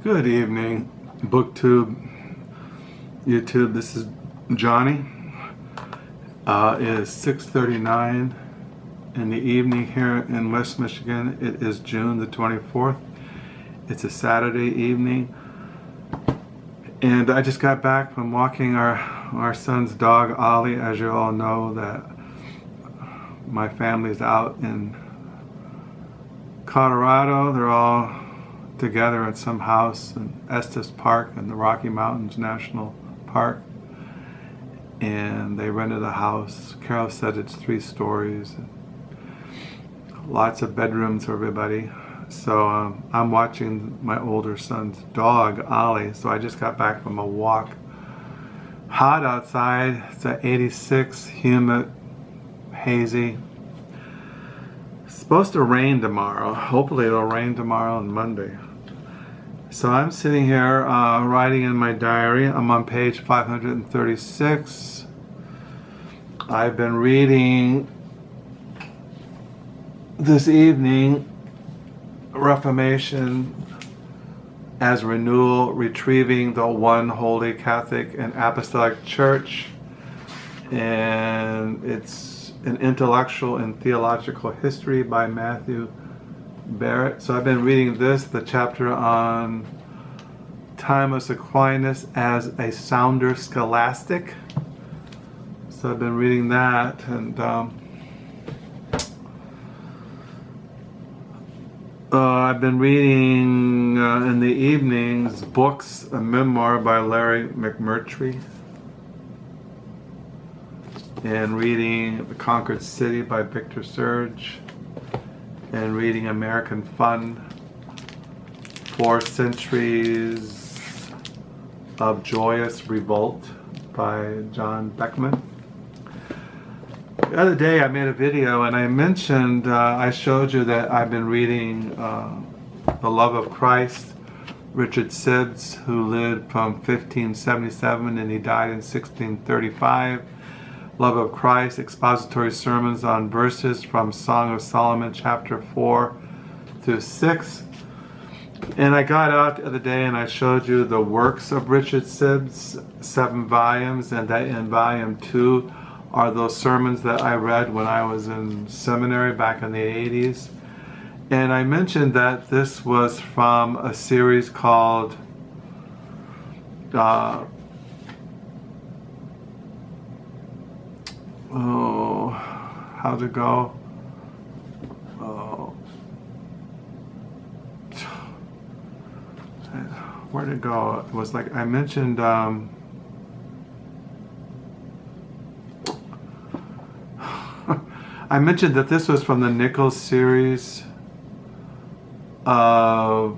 Good evening, BookTube, YouTube. This is Johnny. It is 6:39 in the evening here in West Michigan. It is June the 24th. It's a Saturday evening, and I just got back from walking our son's dog Ollie. As you all know, that my family's out in Colorado. They're all together at some house in Estes Park in the Rocky Mountains National Park, and they rented a house. Carol said it's 3 stories, and lots of bedrooms for everybody. So I'm watching my older son's dog Ollie. So I just got back from a walk. Hot outside. It's at 86, humid, hazy. It's supposed to rain tomorrow. Hopefully it'll rain tomorrow and Monday. So I'm sitting here writing in my diary. I'm on page 536. I've been reading this evening Reformation as Renewal, Retrieving the One Holy Catholic and Apostolic Church. And it's an intellectual and theological history by Matthew Barrett. So I've been reading the chapter on Thomas Aquinas as a sounder scholastic. So I've been reading that, and I've been reading in the evenings books, a memoir by Larry McMurtry, and reading The Conquered City by Victor Serge, and reading American Fun, 4 Centuries of Joyous Revolt by John Beckman. The other day I made a video and I mentioned, I showed you that I've been reading The Love of Christ, Richard Sibbes, who lived from 1577 and he died in 1635. Love of Christ, expository sermons on verses from Song of Solomon chapter 4 through 6. And I got out the other day and I showed you the Works of Richard Sibbes, 7 volumes, and that in volume 2 are those sermons that I read when I was in seminary back in the 80s. And I mentioned that this was from a series called how'd it go? Where'd it go? It was like I mentioned I mentioned that this was from the Nichols series of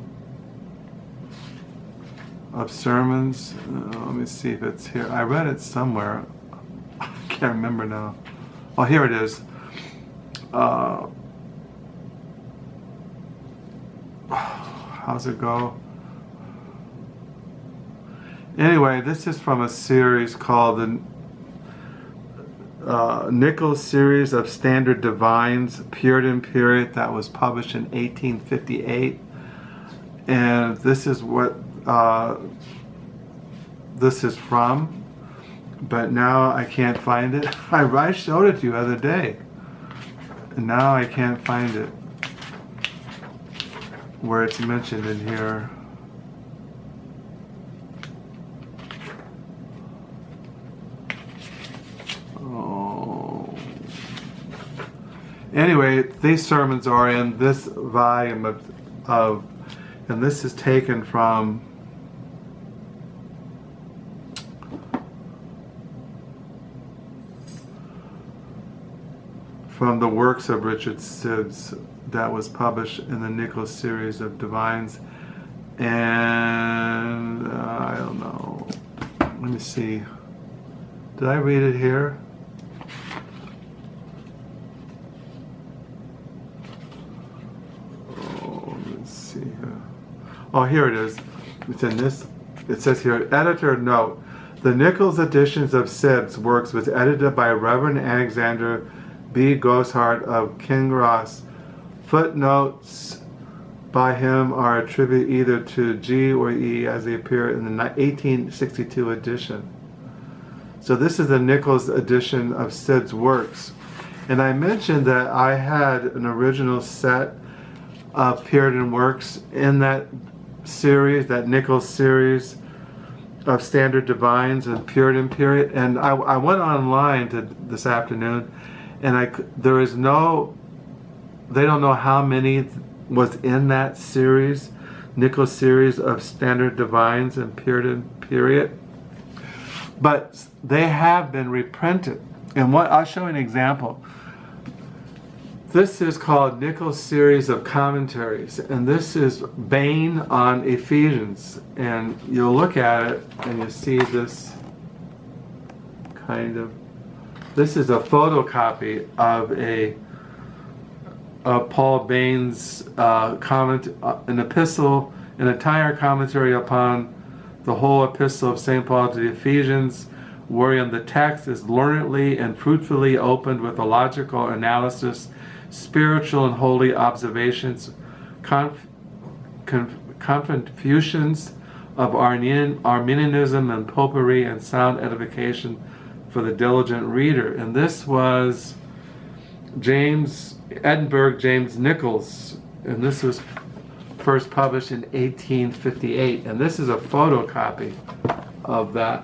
sermons. Let me see if it's here. I read it somewhere. I can't remember now. Oh, here it is. How's it go? Anyway, this is from a series called the Nichols series of Standard Divines, Puritan period, that was published in 1858. And this is what this is from. But now I can't find it. I showed it to you the other day, and now I can't find it where it's mentioned in here. Oh. Anyway, these sermons are in this volume of and this is taken from the Works of Richard Sibbes that was published in the Nichols series of Divines. And I don't know. Let me see. Did I read it here? Oh, let's see here. Oh, here it is. It's in this. It says here, editor note, the Nichols editions of Sibbes' works was edited by Reverend Alexander B. Goshart of Kinross. Footnotes by him are attributed either to G or E as they appear in the 1862 edition. So this is the Nichols edition of Sid's works. And I mentioned that I had an original set of Puritan works in that series, that Nichols series of Standard Divines and Puritan period. And I went online this afternoon, and they don't know how many was in that series, Nichols series of Standard Divines and Puritan period. But they have been reprinted. And I'll show you an example. This is called Nichols series of commentaries, and this is Bain on Ephesians. And you'll look at it and you see this this is a photocopy of Paul Bain's an epistle, an entire commentary upon the whole epistle of St. Paul to the Ephesians, wherein the text is learnedly and fruitfully opened with a logical analysis, spiritual and holy observations, confusions of Arminianism and popery, and sound edification for the diligent reader. And this was James Nichols, and this was first published in 1858, and this is a photocopy of that.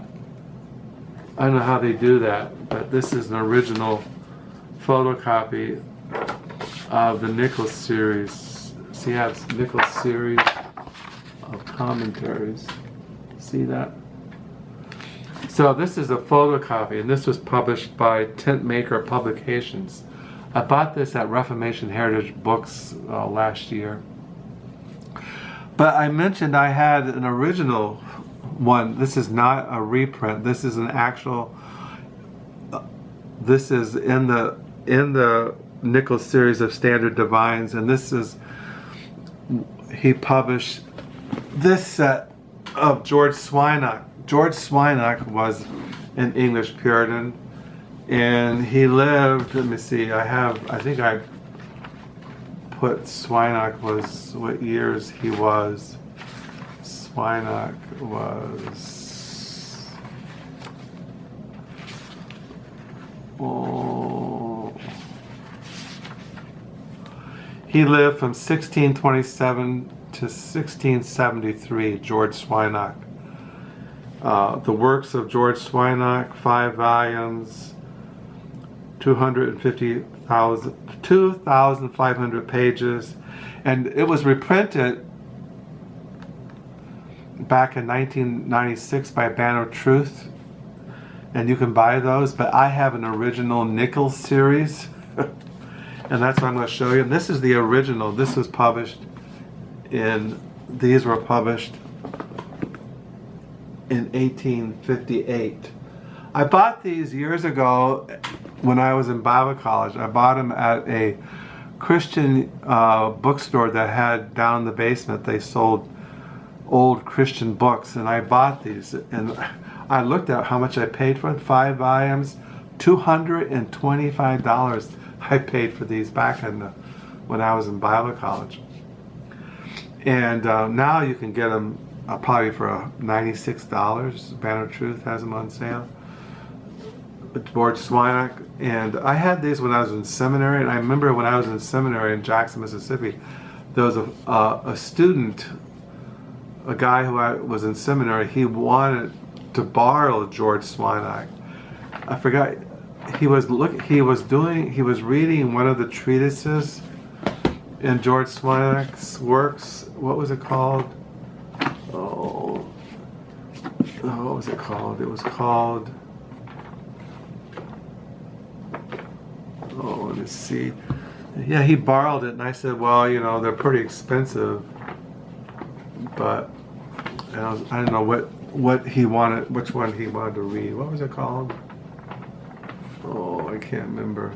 I don't know how they do that, but this is an original photocopy of the Nichols series. See how it's Nichols series of commentaries. See that? So this is a photocopy, and this was published by Tentmaker Publications. I bought this at Reformation Heritage Books last year. But I mentioned I had an original one. This is not a reprint. This is an actual. This is in the Nichols series of Standard Divines, and this is, he published this set of George Swinnock. George Swinnock was an English Puritan, and he lived, let me see, I think I put Swinnock was, what years he was. Swinnock was, he lived from 1627 to 1673, George Swinnock. The Works of George Swinnock, 5 volumes, 2,500 pages, and it was reprinted back in 1996 by Banner of Truth, and you can buy those, but I have an original Nichols series, and that's what I'm going to show you. And this is the original. These were published in 1858. I bought these years ago when I was in Bible college. I bought them at a Christian bookstore that had down in the basement. They sold old Christian books, and I bought these, and I looked at how much I paid for it. 5 volumes, $225 I paid for these back when I was in Bible college. And now you can get them probably for $96. Banner of Truth has them on sale. George Swinnock. And I had these when I was in seminary, and I remember when I was in seminary in Jackson, Mississippi, there was a student, a guy who was in seminary. He wanted to borrow George Swinnock. I forgot. He was reading one of the treatises in George Swinnock's works. What was it called? What was it called? It was called, let me see. Yeah, he borrowed it, and I said, well, they're pretty expensive, but I don't know what he wanted, which one he wanted to read. What was it called? Oh, I can't remember.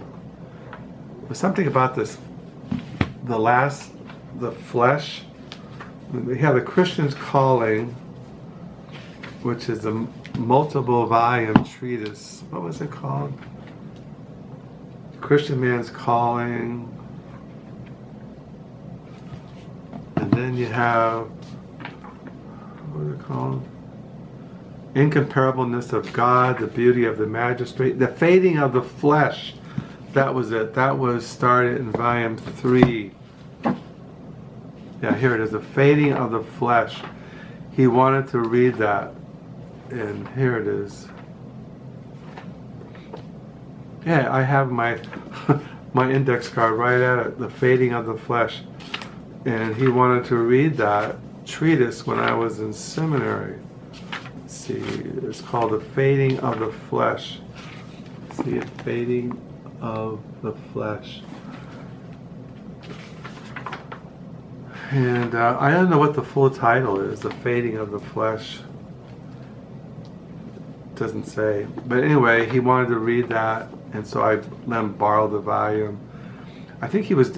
It was something about this, the flesh. We have the Christian's Calling, which is a multiple volume treatise. What was it called? Christian Man's Calling. And then you have, what are they called? Incomparableness of God, the beauty of the magistrate, the fading of the flesh. That was it. That was started in volume 3. Yeah, here it is. The fading of the flesh. He wanted to read that. And here it is. Yeah, I have my my index card right at it. The fading of the flesh. And he wanted to read that treatise when I was in seminary. Let's see. It's called The Fading of the Flesh. See it? Fading of the Flesh. And I don't know what the full title is. The Fading of the Flesh. Doesn't say. But anyway, he wanted to read that, and so I let him borrow the volume. I think he was,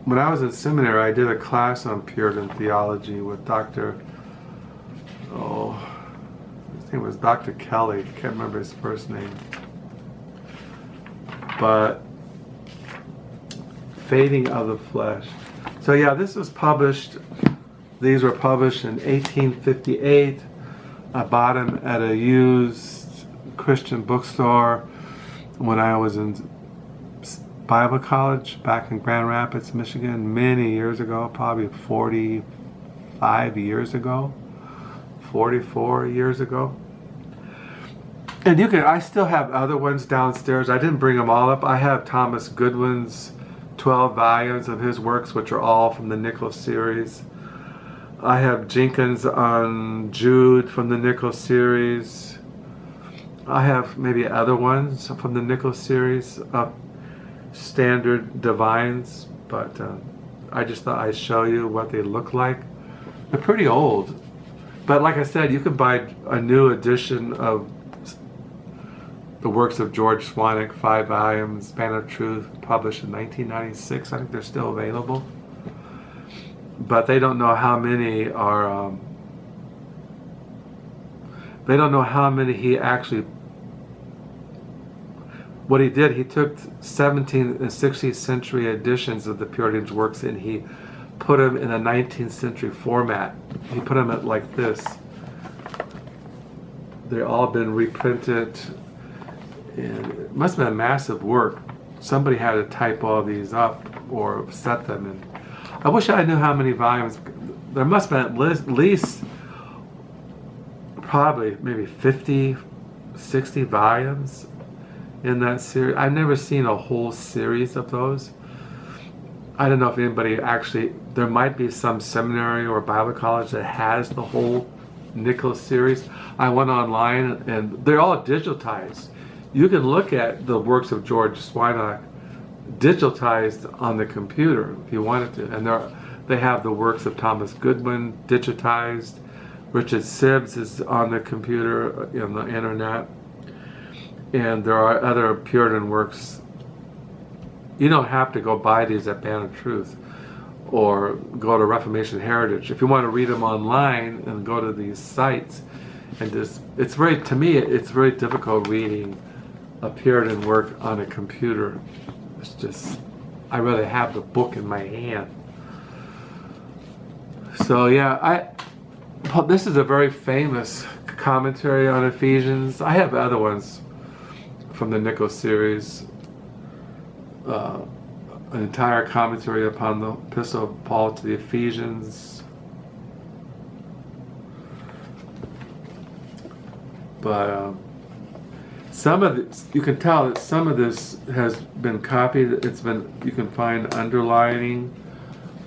when I was in seminary, I did a class on Puritan theology with Dr. His name was Dr. Kelly. I can't remember his first name. But Fading of the Flesh. So yeah, this was published, these were published in 1858. I bought them at a used Christian bookstore when I was in Bible college back in Grand Rapids, Michigan, many years ago, probably 45 years ago, 44 years ago. And I still have other ones downstairs. I didn't bring them all up. I have Thomas Goodwin's 12 volumes of his works, which are all from the Nichols series. I have Jenkins on Jude from the Nichols series. I have maybe other ones from the Nichols series of standard divines, but I just thought I'd show you what they look like. They're pretty old, but like I said, you could buy a new edition of the Works of George Swinnock, 5 volumes, Span of Truth, published in 1996. I think they're still available. But they don't know how many are, they don't know how many he actually, what he did, he took 17th and 16th century editions of the Puritan's works and he put them in a 19th century format. He put them at like this. They've all been reprinted, and it must have been a massive work. Somebody had to type all these up or set them in. I wish I knew how many volumes. There must have been at least probably maybe 50, 60 volumes in that series. I've never seen a whole series of those. I don't know if anybody actually, there might be some seminary or Bible college that has the whole Nichols series. I went online and they're all digitized. You can look at the Works of George Swinnock digitized on the computer if you wanted to, and they have the works of Thomas Goodwin digitized. Richard Sibbes is on the computer, on the internet, and there are other Puritan works. You don't have to go buy these at Band of Truth or go to Reformation Heritage. If you want to read them online and go to these sites, and just, it's very, to me, it's very difficult reading a Puritan work on a computer. It's just, I rather have the book in my hand. So yeah, this is a very famous commentary on Ephesians. I have other ones from the Nichols series. An entire commentary upon the Epistle of Paul to the Ephesians. But some of this, you can tell that some of this has been copied. It's been, you can find underlining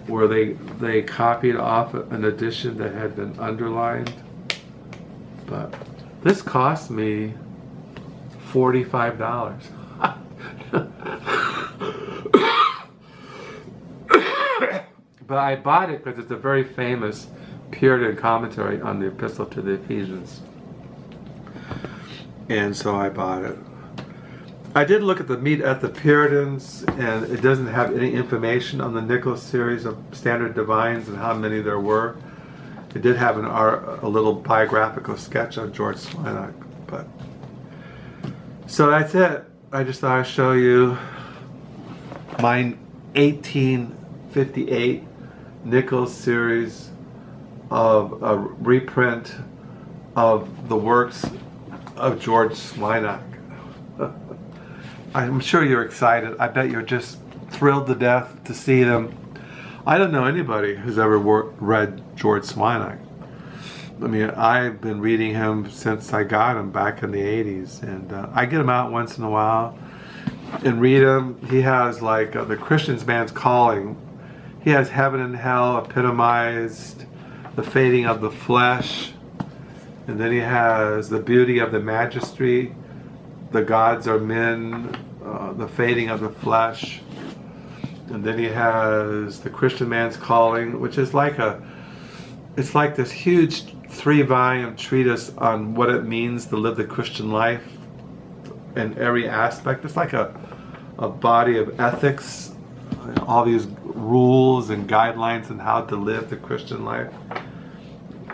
where they copied off an edition that had been underlined. But this cost me $45. But I bought it because it's a very famous Puritan commentary on the Epistle to the Ephesians. And so I bought it. I did look at the Meet at the Puritans, and it doesn't have any information on the Nichols series of standard divines and how many there were. It did have a little biographical sketch on George Swinnock, but so that's it. I just thought I'd show you my 1858 Nichols series of a reprint of the Works of George Swinnock. I'm sure you're excited. I bet you're just thrilled to death to see them. I don't know anybody who's ever read George Swinnock. I mean, I've been reading him since I got him back in the 80s, and I get him out once in a while and read him. He has like the Christian's Man's Calling. He has heaven and hell epitomized, the fading of the flesh, and then he has the beauty of the magistrate, the gods are men, the fading of the flesh, and then he has the Christian Man's Calling, which is like it's like this huge 3-volume treatise on what it means to live the Christian life in every aspect. It's like a body of ethics, all these rules and guidelines on how to live the Christian life.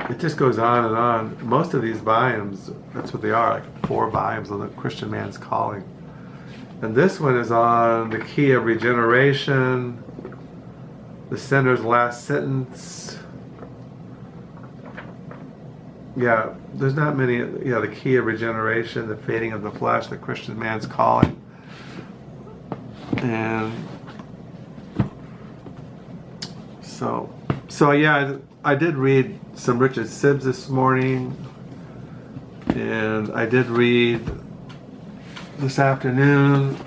It just goes on and on. Most of these volumes, that's what they are, like 4 volumes on the Christian Man's Calling. And this one is on the key of regeneration, the sinner's last sentence. Yeah, there's not many. Yeah, the key of regeneration, the fading of the flesh, the Christian Man's Calling. And so yeah, I did read some Richard Sibbes this morning, and I did read this afternoon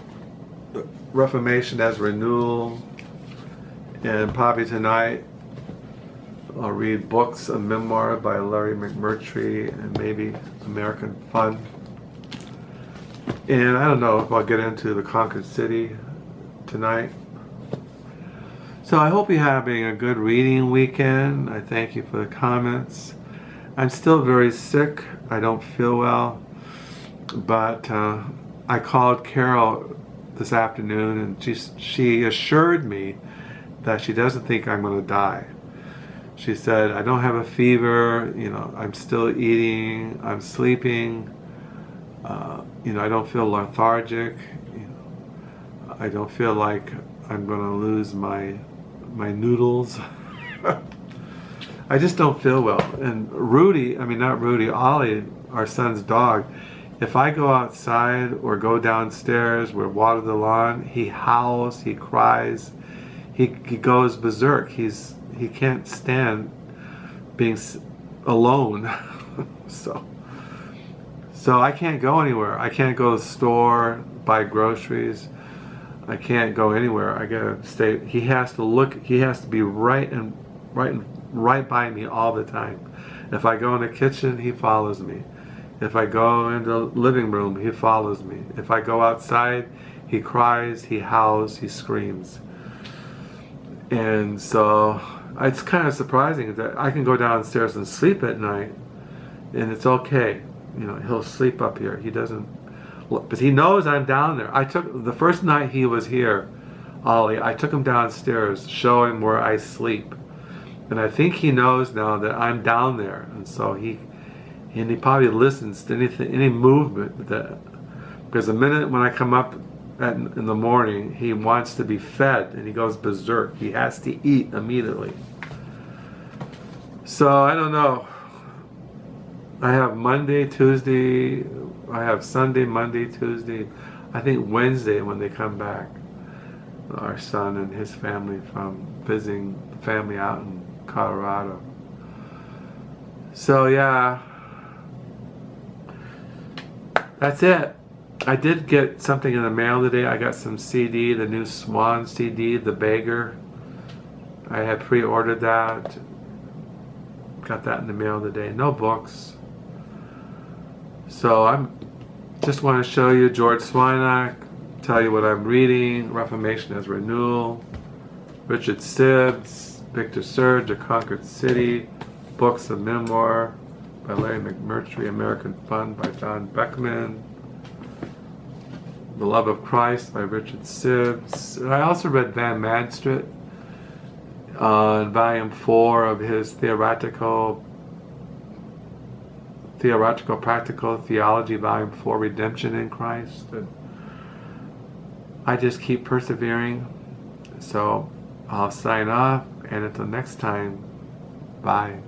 Reformation as Renewal, and probably tonight I'll read books, a memoir by Larry McMurtry, and maybe American Fun. And I don't know if I'll get into the Conquered City tonight. So I hope you're having a good reading weekend. I thank you for the comments. I'm still very sick. I don't feel well. But I called Carol this afternoon, and she assured me that she doesn't think I'm going to die. She said, I don't have a fever, I'm still eating, I'm sleeping, I don't feel lethargic, I don't feel like I'm going to lose my noodles. I just don't feel well. And Ollie, our son's dog, if I go outside or go downstairs or water the lawn, he howls, he cries, he goes berserk. He can't stand being alone. So I can't go anywhere. I can't go to the store, buy groceries. I can't go anywhere. I gotta stay. He has to be right by me all the time. If I go in the kitchen, he follows me. If I go in the living room, he follows me. If I go outside, he cries, he howls, he screams. And so it's kind of surprising that I can go downstairs and sleep at night, and it's okay. He'll sleep up here. He doesn't, but he knows I'm down there. The first night he was here, Ollie, I took him downstairs, show him where I sleep, and I think he knows now that I'm down there, and so he probably listens to any movement because the minute when I come up in the morning, he wants to be fed and he goes berserk. He has to eat immediately. So I don't know. I have Monday, Tuesday, I have Sunday, Monday, Tuesday, I think Wednesday when they come back, our son and his family from visiting the family out in Colorado. So yeah, that's it. I did get something in the mail today. I got some CD, the new Swan CD, The Beggar. I had pre-ordered that. Got that in the mail today. No books. So I just want to show you George Swinnock, tell you what I'm reading, Reformation as Renewal, Richard Sibbes, Victor Surge, A Conquered City, books of memoir by Larry McMurtry, American Fun by Don Beckman, The Love of Christ by Richard Sibbes. I also read Van Manstraet on volume 4 of his theoretical practical theology, volume 4, Redemption in Christ. And I just keep persevering. So I'll sign off. And until next time, bye.